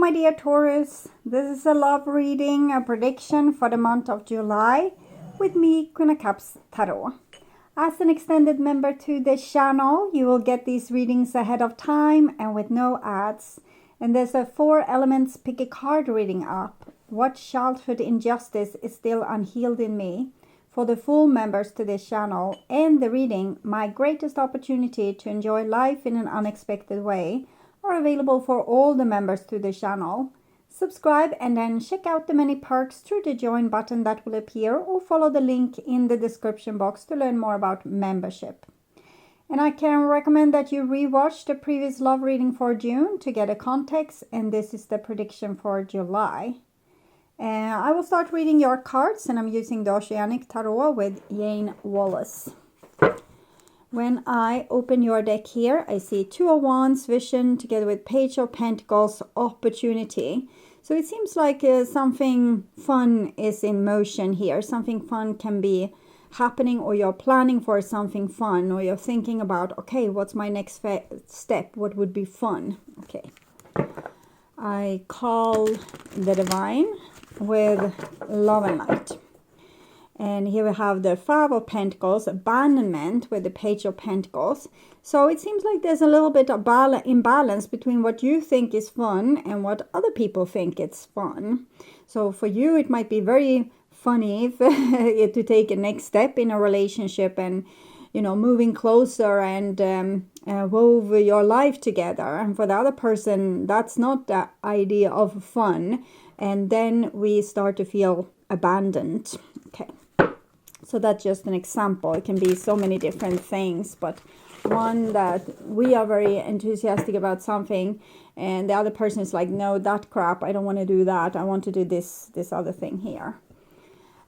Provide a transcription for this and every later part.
my dear Taurus. This is a love reading, a prediction for the month of July with me, Queen of Cups Tarot. As an extended member to the channel, you will get these readings ahead of time and with no ads. And there's a 4 elements pick a card reading up. What childhood injustice is still unhealed in me? For the full members to this channel and the reading, my greatest opportunity to enjoy life in an unexpected way, are available for all the members to the channel. Subscribe and then check out the many perks through the join button that will appear, or follow the link in the description box to learn more about membership. And I can recommend that you rewatch the previous love reading for June to get a context, and this is the prediction for July. I will start reading your cards, and I'm using the Oceanic Tarot with Jane Wallace. When I open your deck here, I see 2 of Wands, Vision, together with Page of Pentacles, Opportunity. So it seems like something fun is in motion here. Something fun can be happening, or you're planning for something fun, or you're thinking about, okay, what's my next step? What would be fun? Okay. I call the Divine with Love and Light. And here we have the 5 of Pentacles, abandonment with the Page of Pentacles. So it seems like there's a little bit of imbalance between what you think is fun and what other people think it's fun. So for you, it might be very funny to take a next step in a relationship and, you know, moving closer and wove your life together. And for the other person, that's not the idea of fun. And then we start to feel abandoned. Okay. So that's just an example. It can be so many different things, but one that we are very enthusiastic about something, and the other person is like, no, that crap, I don't want to do that. I want to do this other thing here.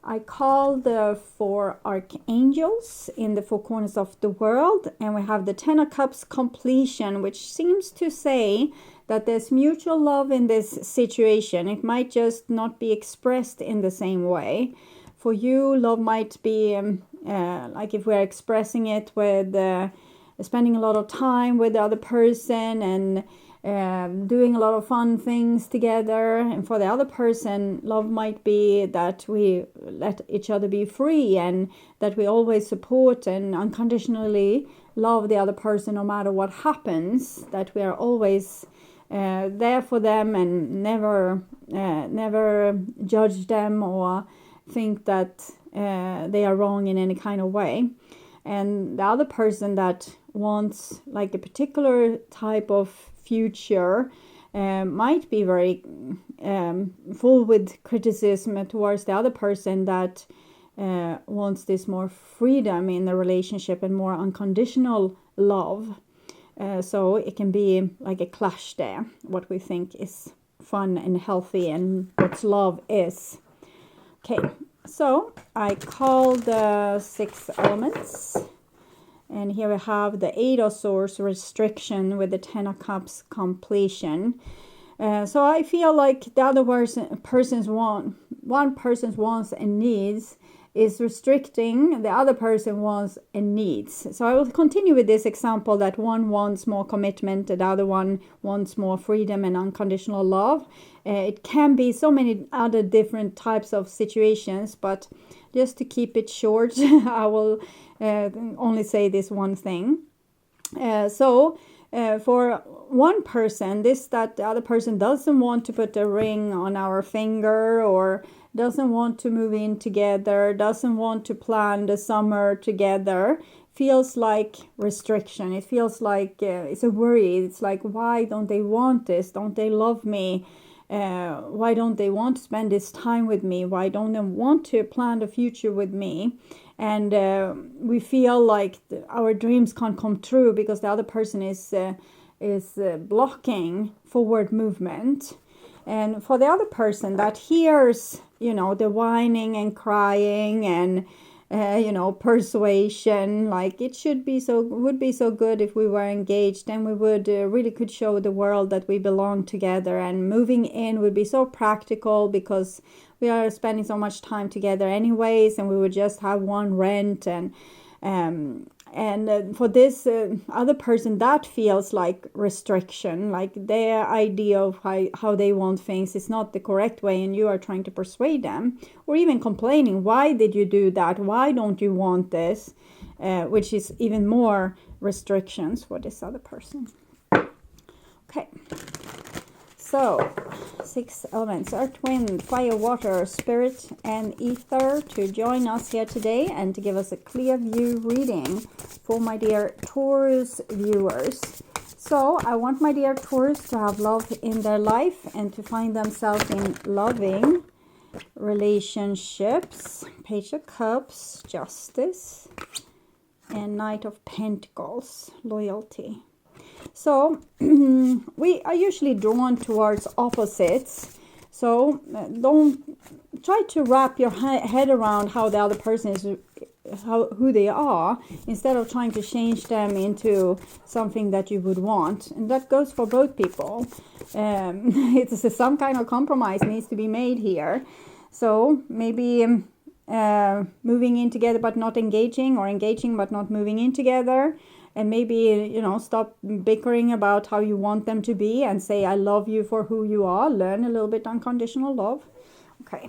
I call the 4 archangels in the 4 corners of the world, and we have the 10 of Cups, completion, which seems to say that there's mutual love in this situation. It might just not be expressed in the same way. For you, love might be like if we're expressing it with spending a lot of time with the other person and doing a lot of fun things together. And for the other person, love might be that we let each other be free, and that we always support and unconditionally love the other person no matter what happens. That we are always there for them and never judge them or think that they are wrong in any kind of way. And the other person that wants like a particular type of future might be very full with criticism towards the other person that wants this more freedom in the relationship and more unconditional love. So it can be like a clash there, what we think is fun and healthy and what love is. Okay, so I call the 6 elements, and here we have the 8 of Swords, restriction, with the 10 of Cups, completion. So I feel like the other one person's wants and needs is restricting the other person wants and needs. So I will continue with this example that one wants more commitment and the other one wants more freedom and unconditional love. It can be so many other different types of situations, but just to keep it short, I will only say this one thing. For one person, that the other person doesn't want to put a ring on our finger, or doesn't want to move in together, doesn't want to plan the summer together, feels like restriction. It feels like it's a worry. It's like, why don't they want this? Don't they love me? Why don't they want to spend this time with me? Why don't they want to plan the future with me? And we feel like our dreams can't come true because the other person is blocking forward movement. And for the other person that hears, you know, the whining and crying and persuasion, like it would be so good if we were engaged, and we would really could show the world that we belong together, and moving in would be so practical because we are spending so much time together anyways, and we would just have one rent, and And for this other person, that feels like restriction, like their idea of how they want things is not the correct way, and you are trying to persuade them, or even complaining, why did you do that, why don't you want this, which is even more restrictions for this other person. Okay, so 6 elements, earth, wind, fire, water, spirit, and ether, to join us here today and to give us a clear view reading for my dear Taurus viewers. So I want my dear Taurus to have love in their life and to find themselves in loving relationships. Page of Cups, justice, and Knight of Pentacles, loyalty. So we are usually drawn towards opposites. So don't try to wrap your head around how the other person is, who they are, instead of trying to change them into something that you would want. And that goes for both people. It's some kind of compromise needs to be made here. So maybe moving in together but not engaging, or engaging but not moving in together. And maybe, you know, stop bickering about how you want them to be and say, I love you for who you are. Learn a little bit unconditional love. Okay,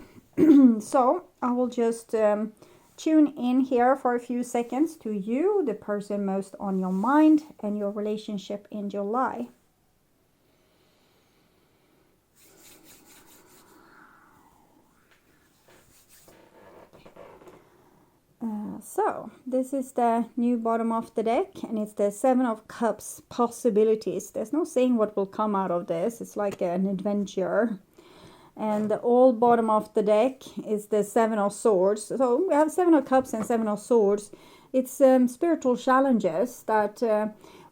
so I will just tune in here for a few seconds to you, the person most on your mind, and your relationship in July. So this is the new bottom of the deck, and it's the 7 of Cups, possibilities. There's no saying what will come out of this. It's like an adventure. And the old bottom of the deck is the 7 of Swords. So we have 7 of Cups and 7 of Swords. It's spiritual challenges that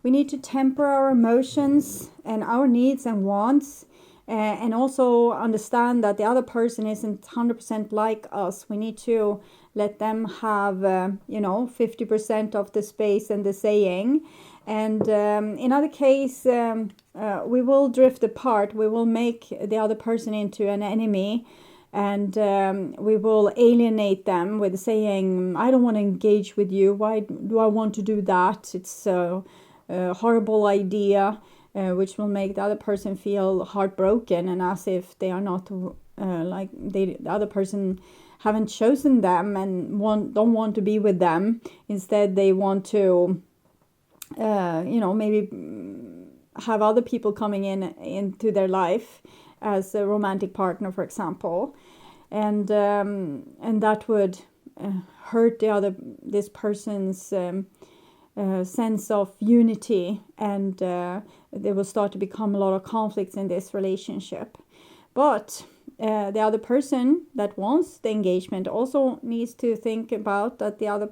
we need to temper our emotions and our needs and wants. And also understand that the other person isn't 100% like us. We need to let them have, 50% of the space and the saying. And in other case, we will drift apart. We will make the other person into an enemy. And we will alienate them with saying, I don't want to engage with you. Why do I want to do that? It's a horrible idea. Which will make the other person feel heartbroken, and as if they are not the other person haven't chosen them and don't want to be with them. Instead, they want to, maybe have other people coming into their life as a romantic partner, for example, and that would hurt this person's sense of unity, and there will start to become a lot of conflicts in this relationship. But the other person that wants the engagement also needs to think about that the other,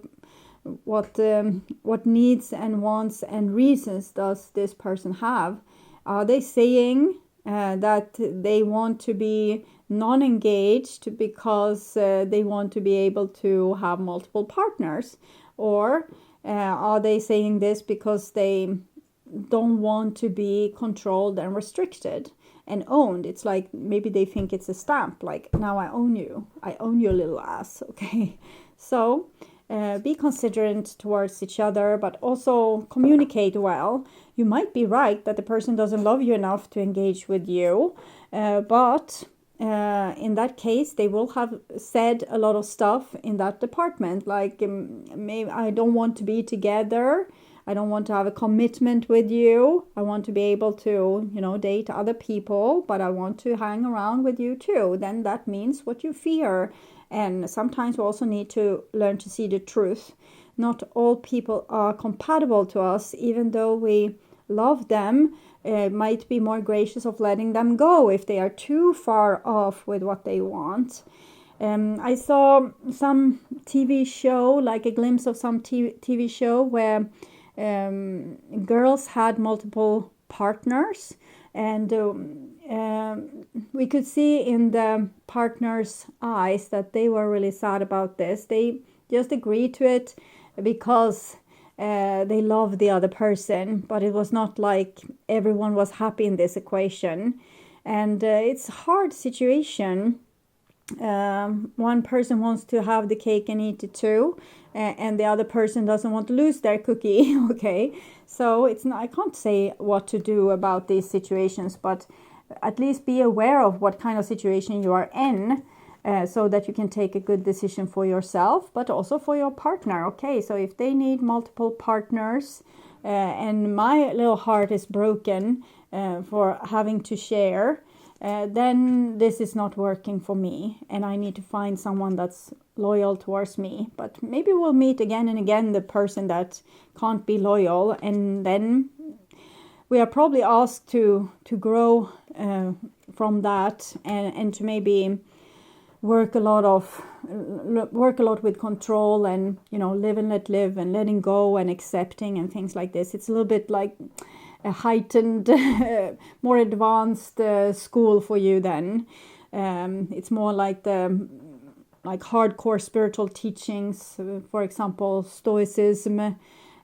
what needs and wants and reasons does this person have. Are they saying that they want to be non-engaged because they want to be able to have multiple partners, or are they saying this because they don't want to be controlled and restricted and owned? It's like maybe they think it's a stamp, like, now I own your little ass. Okay, so be considerate towards each other, but also communicate well. You might be right that the person doesn't love you enough to engage with you, but in that case, they will have said a lot of stuff in that department, like maybe I don't want to be together, I don't want to have a commitment with you, I want to be able to, date other people, but I want to hang around with you too. Then that means what you fear. And sometimes we also need to learn to see the truth. Not all people are compatible to us, even though we love them. Might be more gracious of letting them go if they are too far off with what they want. I saw some TV show, like a glimpse of some TV show where girls had multiple partners, and we could see in the partner's eyes that they were really sad about this. They just agreed to it because they loved the other person, but it was not like everyone was happy in this equation. And it's a hard situation one person wants to have the cake and eat it too, and the other person doesn't want to lose their cookie. Okay, so it's not, I can't say what to do about these situations, but at least be aware of what kind of situation you are in, so that you can take a good decision for yourself, but also for your partner. Okay, so if they need multiple partners, and my little heart is broken for having to share, then this is not working for me, and I need to find someone that's loyal towards me. But maybe we'll meet again and again the person that can't be loyal, and then we are probably asked to grow from that, and to maybe work a lot with control, and live and let live, and letting go and accepting and things like this. It's a little bit like a heightened, more advanced school for you then. It's more like the hardcore spiritual teachings, for example, Stoicism,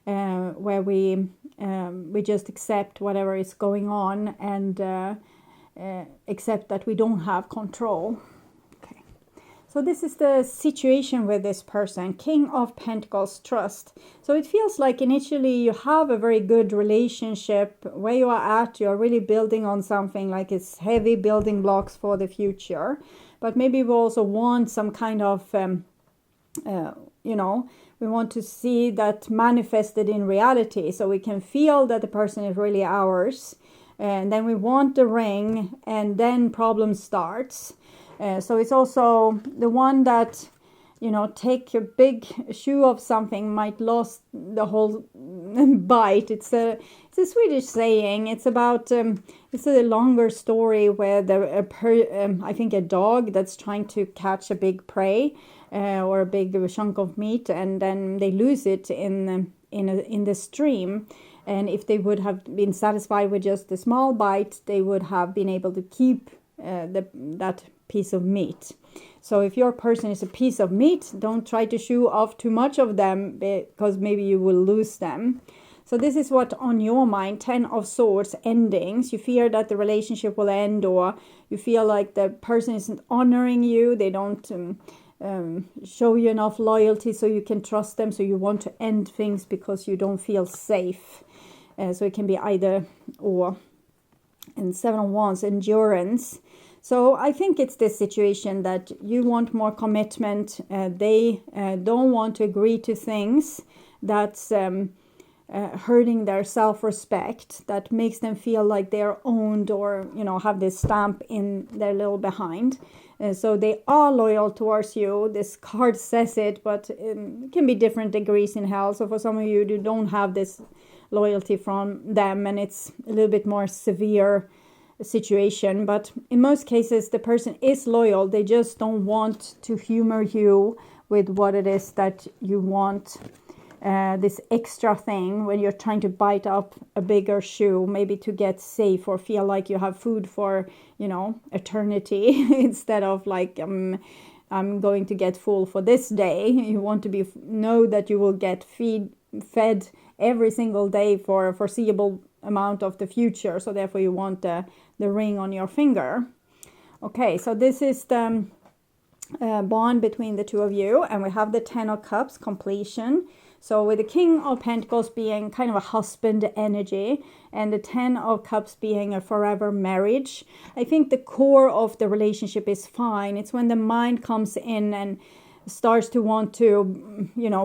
where we just accept whatever is going on, and accept that we don't have control. Okay, so this is the situation with this person. King of Pentacles, trust. So it feels like initially you have a very good relationship. Where you are at, you're really building on something, like it's heavy building blocks for the future. But maybe we also want some kind of, we want to see that manifested in reality, so we can feel that the person is really ours. And then we want the ring, and then problem starts. So it's also the one that, take a big shoe of something might lose the whole bite. It's a Swedish saying. It's about it's a longer story where I think a dog that's trying to catch a big prey, or a big chunk of meat, and then they lose it in the stream. And if they would have been satisfied with just a small bite, they would have been able to keep that piece of meat. So if your person is a piece of meat, don't try to chew off too much of them, because maybe you will lose them. So this is what on your mind. 10 of Swords, endings. You fear that the relationship will end, or you feel like the person isn't honoring you. They don't show you enough loyalty so you can trust them. So you want to end things because you don't feel safe. So it can be either or. And 7 of Wands, endurance. So I think it's this situation that you want more commitment. They don't want to agree to things that's hurting their self-respect, that makes them feel like they're owned, or have this stamp in their little behind. So they are loyal towards you. This card says it, but it can be different degrees in hell. So for some of you don't have this loyalty from them, and it's a little bit more severe situation. But in most cases the person is loyal. They just don't want to humor you with what it is that you want, this extra thing when you're trying to bite up a bigger shoe, maybe to get safe or feel like you have food for eternity instead of like I'm going to get full for this day. You want to know that you will get fed every single day for a foreseeable amount of the future. So therefore you want the ring on your finger. Okay, so this is the bond between the two of you. And we have the 10 of Cups, completion. So with the King of Pentacles being kind of a husband energy, and the 10 of Cups being a forever marriage, I think the core of the relationship is fine. It's when the mind comes in and starts to want to,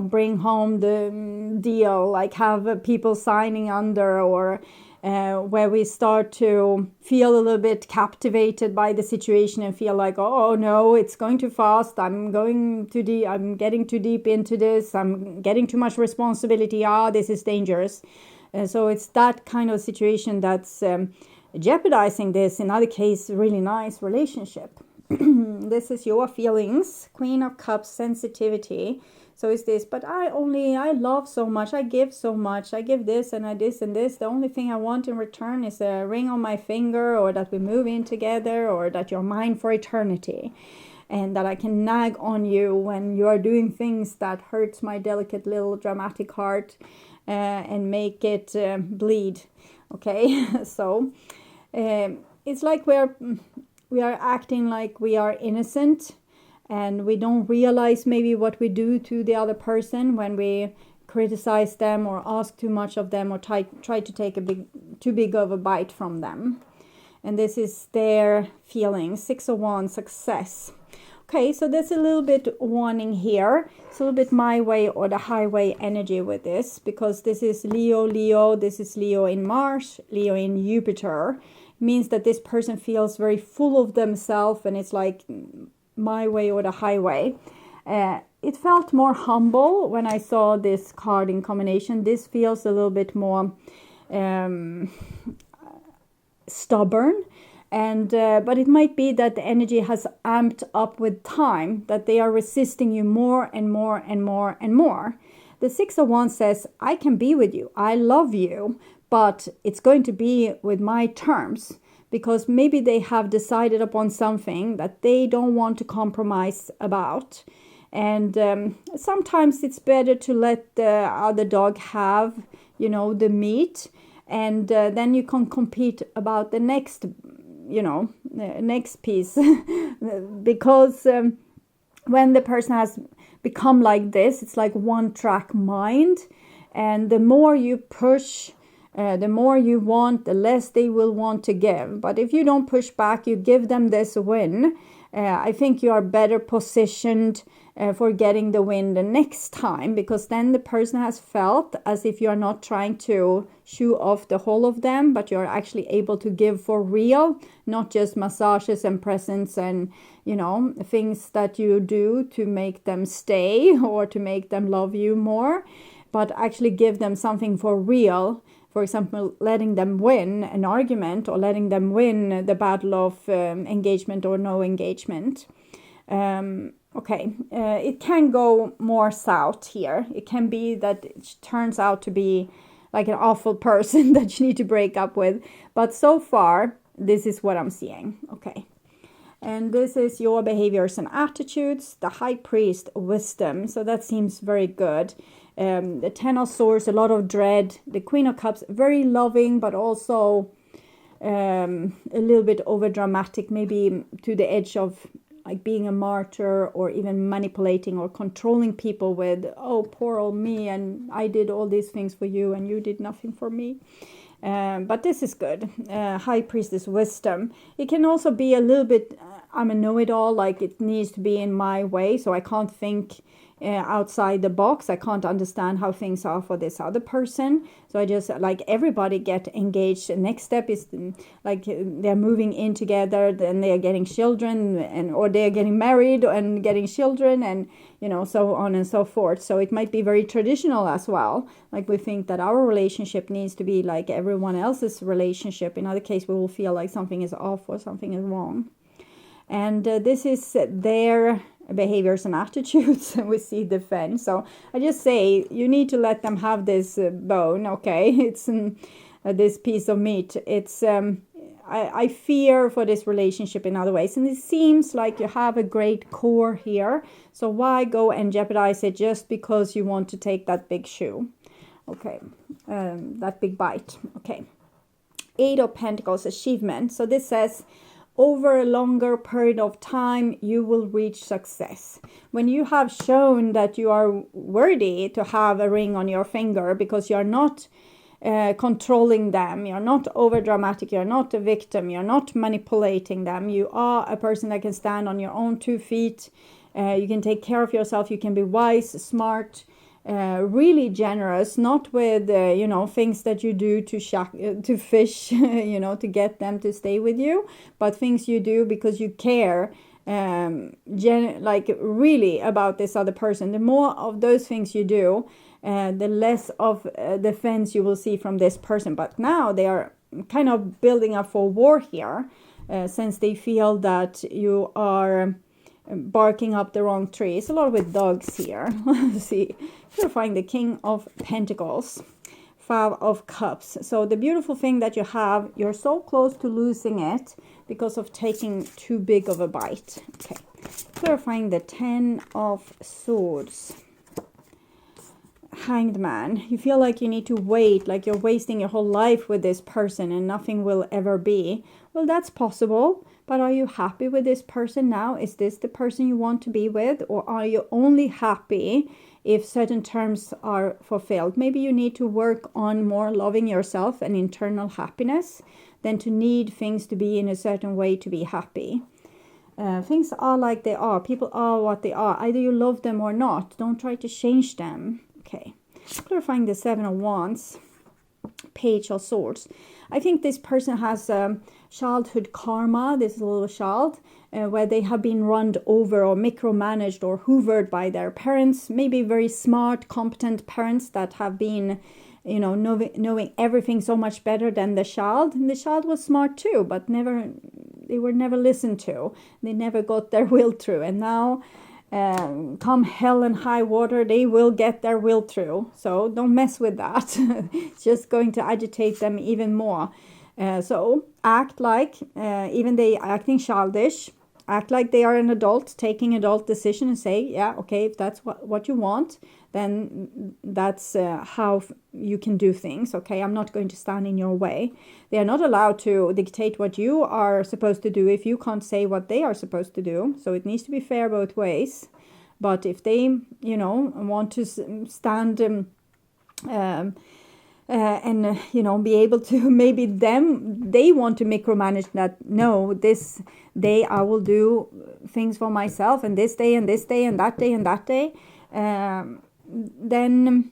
bring home the deal, like have people signing under, or where we start to feel a little bit captivated by the situation and feel like, oh no, it's going too fast. I'm getting too deep into this. I'm getting too much responsibility. This is dangerous. So it's that kind of situation that's jeopardizing this, in other case, really nice relationship. This is your feelings. Queen of Cups, sensitivity. So is this, but I love so much, I give so much, I give this and I this and this. The only thing I want in return is a ring on my finger, or that we move in together, or that you're mine for eternity. And that I can nag on you when you are doing things that hurts my delicate little dramatic heart, and make it bleed. Okay, so it's like we are acting like we are innocent, and we don't realize maybe what we do to the other person when we criticize them or ask too much of them or try to take too big of a bite from them. And this is their feeling. 6 of Wands, success. Okay, so there's a little bit warning here. It's a little bit my way or the highway energy with this, because this is Leo, this is Leo in Mars, Leo in Jupiter. It means that this person feels very full of themselves, and it's like my way or the highway. It felt more humble when I saw this card in combination. This feels a little bit more stubborn, and but it might be that the energy has amped up with time, that they are resisting you more and more and more and more. The 6 of Wands says, I can be with you, I love you, but it's going to be with my terms, because maybe they have decided upon something that they don't want to compromise about. And sometimes it's better to let the other dog have, you know, the meat, and then you can compete about the next, you know, next piece. Because when the person has become like this, it's like one track mind, and the more you push, the more you want, the less they will want to give. But if you don't push back, you give them this win, I think you are better positioned for getting the win the next time, because then the person has felt as if you are not trying to show off the whole of them, but you're actually able to give for real, not just massages and presents and, you know, things that you do to make them stay or to make them love you more, but actually give them something for real. For example, letting them win an argument, or letting them win the battle of engagement or no engagement. Okay, it can go more south here. It can be that it turns out to be like an awful person that you need to break up with. But so far, this is what I'm seeing. Okay. And this is your behaviors and attitudes. The High Priest, wisdom. So that seems very good. The 10 of Swords, a lot of dread. The Queen of Cups, very loving, but also a little bit over dramatic, maybe to the edge of like being a martyr, or even manipulating or controlling people with, oh, poor old me, and I did all these things for you and you did nothing for me. But this is good. High Priestess, wisdom. It can also be a little bit, I'm a know-it-all, like it needs to be in my way, so I can't think outside the box. I can't understand how things are for this other person. So I just, like, everybody get engaged. The next step is like they're moving in together, then they're getting children, and or they're getting married and getting children, and you know, so on and so forth. So it might be very traditional as well. Like we think that our relationship needs to be like everyone else's relationship. In other case, we will feel like something is off or something is wrong. And this is their behaviors and attitudes. We see defense. So I just say you need to let them have this bone. Okay, it's this piece of meat. It's I fear for this relationship in other ways, and it seems like you have a great core here. So why go and jeopardize it just because you want to take that big shoe? Okay, that big bite. Okay, 8 of Pentacles, achievement. So this says, over a longer period of time, you will reach success. When you have shown that you are worthy to have a ring on your finger, because you're not controlling them, you're not over dramatic, you're not a victim, you're not manipulating them, you are a person that can stand on your own 2 feet, you can take care of yourself, you can be wise, smart, really generous, not with you know, things that you do to fish you know, to get them to stay with you, but things you do because you care like really about this other person. The more of those things you do, the less of defense you will see from this person. But now they are kind of building up for war here, since they feel that you are barking up the wrong tree. It's a lot with dogs here. Let's see. You're finding the King of Pentacles, 5 of Cups. So the beautiful thing that you have, you're so close to losing it because of taking too big of a bite. Okay, clarifying the 10 of Swords. Hanged Man. You feel like you need to wait, like you're wasting your whole life with this person and nothing will ever be. Well, that's possible, but are you happy with this person now? Is this the person you want to be with? Or are you only happy if certain terms are fulfilled? Maybe you need to work on more loving yourself and internal happiness than to need things to be in a certain way to be happy. Things are like they are. People are what they are. Either you love them or not. Don't try to change them. Okay. Clarifying the Seven of Wands. Page of Swords. I think this person has childhood karma, this little child, where they have been run over or micromanaged or hoovered by their parents. Maybe very smart, competent parents that have been, you know, knowing everything so much better than the child. And the child was smart too, but they were never listened to. They never got their will through. And now, come hell and high water, they will get their will through. So don't mess with that. It's just going to agitate them even more. So act like, even they acting childish, act like they are an adult, taking adult decision and say, yeah, okay, if that's what you want, then that's how you can do things. Okay, I'm not going to stand in your way. They are not allowed to dictate what you are supposed to do if you can't say what they are supposed to do. So it needs to be fair both ways. But if they, you know, want to stand and, you know, be able to, maybe they want to micromanage that, no, this day I will do things for myself, and this day and this day and that day and that day, then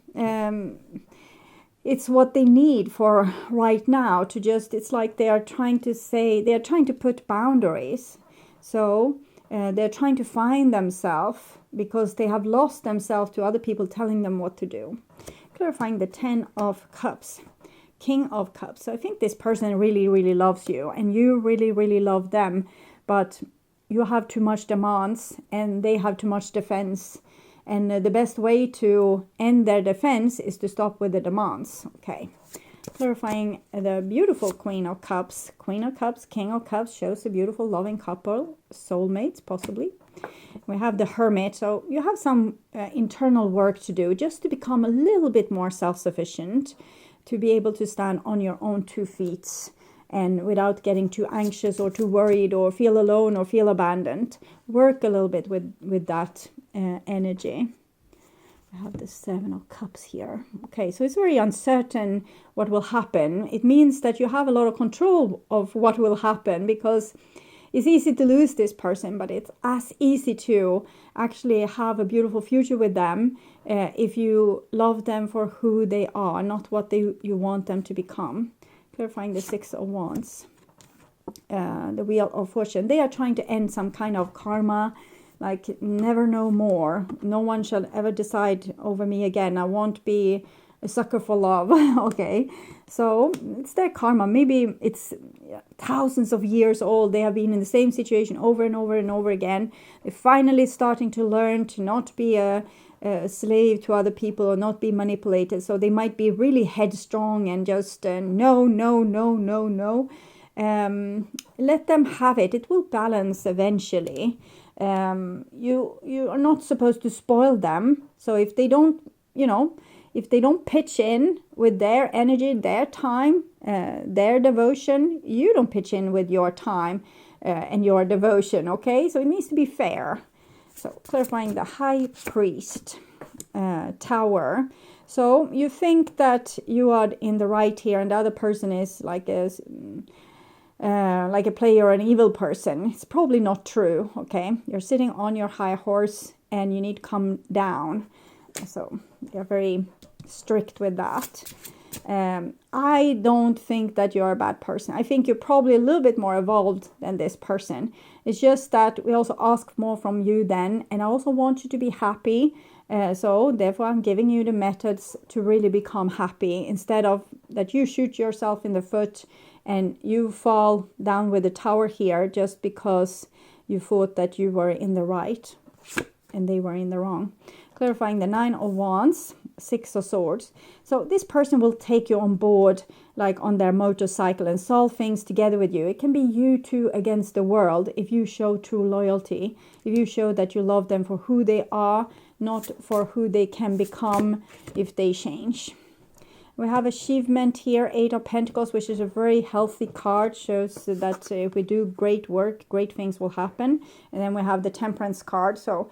it's what they need for right now to just, it's like they are trying to put boundaries. So they're trying to find themselves because they have lost themselves to other people telling them what to do. Clarifying the Ten of Cups, King of Cups. So I think this person really, really loves you and you really, really love them, but you have too much demands and they have too much defense. And the best way to end their defense is to stop with the demands. Okay. Clarifying the beautiful Queen of Cups. Queen of Cups, King of Cups shows a beautiful loving couple, soulmates possibly. We have the Hermit. So you have some internal work to do just to become a little bit more self-sufficient, to be able to stand on your own 2 feet and without getting too anxious or too worried or feel alone or feel abandoned. Work a little bit with that energy. I have the Seven of Cups here. Okay, so it's very uncertain what will happen. It means that you have a lot of control of what will happen, because it's easy to lose this person, but it's as easy to actually have a beautiful future with them if you love them for who they are, not what you want them to become. Clarifying the Six of Wands. The Wheel of Fortune. They are trying to end some kind of karma, like never know more. No one shall ever decide over me again. I won't be a sucker for love. Okay, so it's their karma. Maybe it's thousands of years old. They have been in the same situation over and over and over again. They're finally starting to learn to not be a slave to other people or not be manipulated. So they might be really headstrong and just no. Let them have it. It will balance eventually. You are not supposed to spoil them. So if they don't, if they don't pitch in with their energy, their time, their devotion, you don't pitch in with your time and your devotion. Okay, so it needs to be fair. So clarifying the High Priest, Tower. So you think that you are in the right here, and the other person is like a player or an evil person. It's probably not true. Okay, you're sitting on your high horse, and you need to come down. So you're very strict with that. I don't think that you're a bad person. I think you're probably a little bit more evolved than this person. It's just that we also ask more from you then, and I also want you to be happy. So therefore I'm giving you the methods to really become happy, instead of that you shoot yourself in the foot and you fall down with the tower here just because you thought that you were in the right and they were in the wrong. Clarifying the Nine of Wands, Six of Swords. So this person will take you on board, like on their motorcycle, and solve things together with you. It can be you two against the world if you show true loyalty, if you show that you love them for who they are, not for who they can become if they change. We have achievement here, 8 of Pentacles, which is a very healthy card. Shows that if we do great work, great things will happen. And then we have the Temperance card. So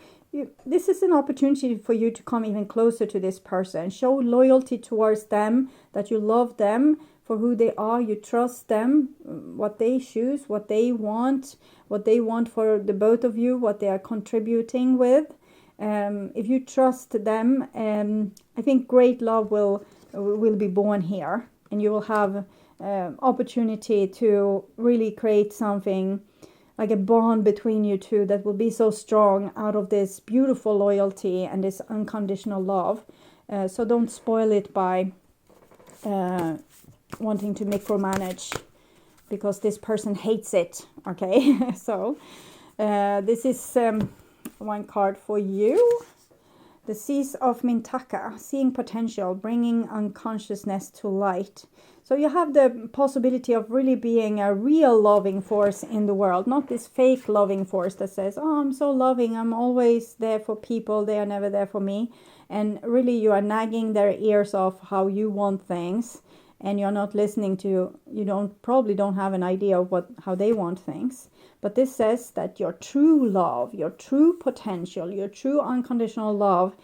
this is an opportunity for you to come even closer to this person. Show loyalty towards them, that you love them for who they are. You trust them, what they choose, what they want for the both of you, what they are contributing with. If you trust them, I think great love will be born here, and you will have opportunity to really create something like a bond between you two that will be so strong out of this beautiful loyalty and this unconditional love. So don't spoil it by wanting to micromanage, because this person hates it. Okay. So this is one card for you. The Seas of Mintaka, seeing potential, bringing unconsciousness to light. So you have the possibility of really being a real loving force in the world, not this fake loving force that says, oh, I'm so loving, I'm always there for people, they are never there for me. And really you are nagging their ears off how you want things, and you're not listening to, probably don't have an idea of how they want things. But this says that your true love, your true potential, your true unconditional love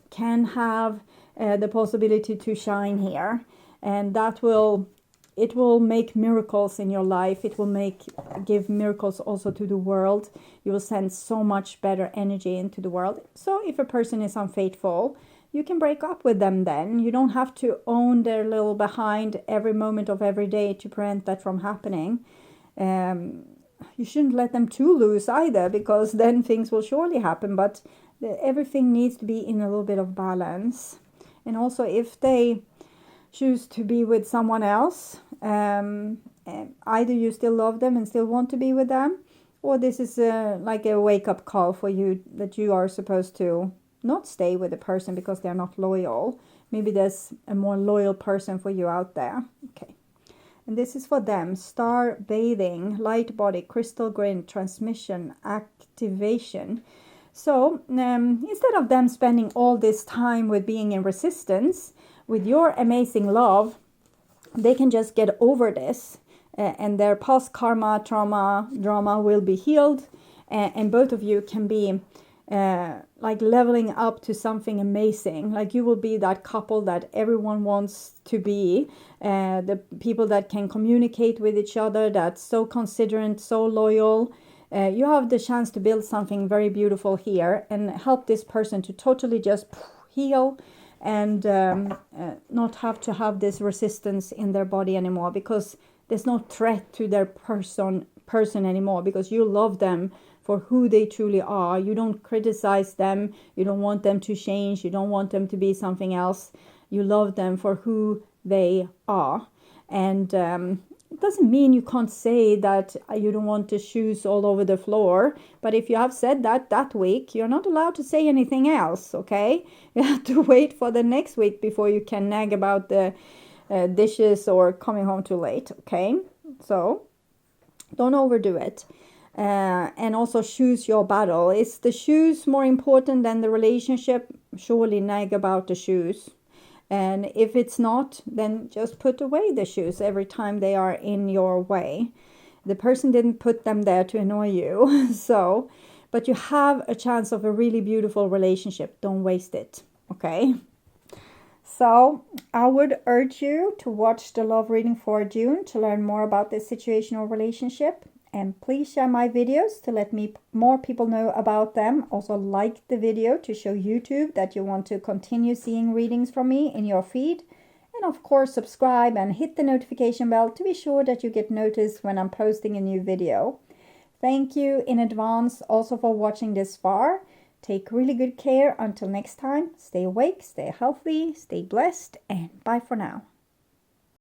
can have the possibility to shine here. And it will make miracles in your life. It will give miracles also to the world. You will send so much better energy into the world. So if a person is unfaithful, you can break up with them then. You don't have to own their little behind every moment of every day to prevent that from happening. You shouldn't let them too loose either, because then things will surely happen. But everything needs to be in a little bit of balance. And also, if they choose to be with someone else, either you still love them and still want to be with them, or this is like a wake-up call for you that you are supposed to not stay with a person because they're not loyal. Maybe there's a more loyal person for you out there. Okay. And this is for them. Star bathing, light body, crystal grin, transmission, activation. So instead of them spending all this time with being in resistance, with your amazing love, they can just get over this. And their past karma, drama will be healed. And both of you can be like leveling up to something amazing. Like you will be that couple that everyone wants to be, the people that can communicate with each other, that's so considerate, so loyal. You have the chance to build something very beautiful here and help this person to totally just heal and not have to have this resistance in their body anymore, because there's no threat to their person anymore, because you love them for who they truly are. You don't criticize them. You don't want them to change. You don't want them to be something else. You love them for who they are. And it doesn't mean you can't say that you don't want the shoes all over the floor. But if you have said that week, you're not allowed to say anything else, okay? You have to wait for the next week before you can nag about the dishes or coming home too late, okay? So don't overdo it. And also choose your battle. Is the shoes more important than the relationship? Surely nag about the shoes. And if it's not, then just put away the shoes every time they are in your way. The person didn't put them there to annoy you. So, but you have a chance of a really beautiful relationship. Don't waste it. Okay? So I would urge you to watch the love reading for June to learn more about this situational relationship. And please share my videos to let more people know about them. Also like the video to show YouTube that you want to continue seeing readings from me in your feed. And of course subscribe and hit the notification bell to be sure that you get noticed when I'm posting a new video. Thank you in advance also for watching this far. Take really good care until next time. Stay awake, stay healthy, stay blessed, and bye for now.